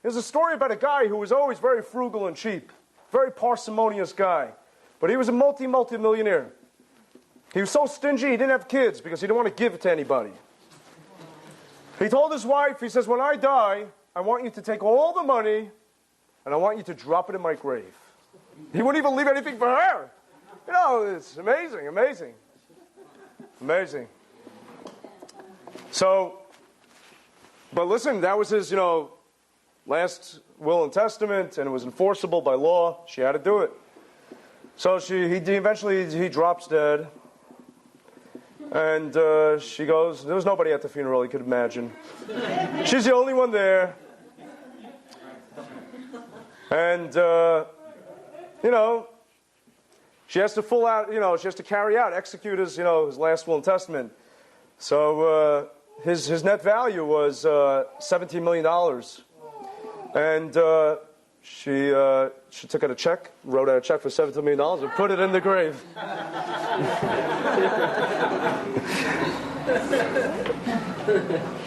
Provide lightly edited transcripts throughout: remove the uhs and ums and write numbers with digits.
There's a story about a guy who was always very frugal and cheap, very parsimonious guy. But he was a multi-millionaire. He was so stingy, he didn't have kids because he didn't want to give it to anybody. He told his wife, he says, when I die, I want you to take all the money and I want you to drop it in my grave. He wouldn't even leave anything for her. You know, it's amazing, amazing. Amazing. So, but listen, that was his, last will and testament, and it was enforceable by law. She had to do it. So eventually he drops dead. And she goes, there was nobody at the funeral, you could imagine. She's the only one there. And, she has to she has to carry out, execute his last will and testament. So his net value was $17 million. And she took out a check, wrote out a check for $17 million and put it in the grave.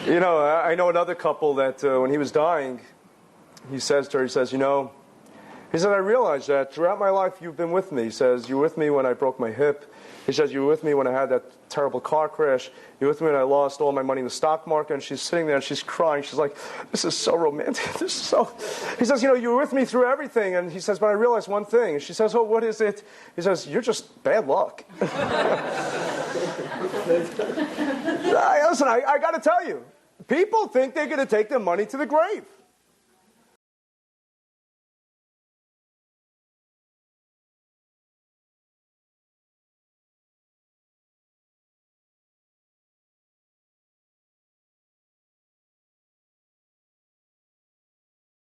I know another couple that when he was dying, he says to her, he said, I realized that throughout my life you've been with me. He says, you were with me when I broke my hip. He says, you were with me when I had that terrible car crash. You were with me when I lost all my money in the stock market. And she's sitting there and she's crying. She's like, this is so romantic. This is so... He says, you were with me through everything. And he says, but I realized one thing. And she says, oh, what is it? He says, you're just bad luck. Listen, I got to tell you, people think they're going to take their money to the grave.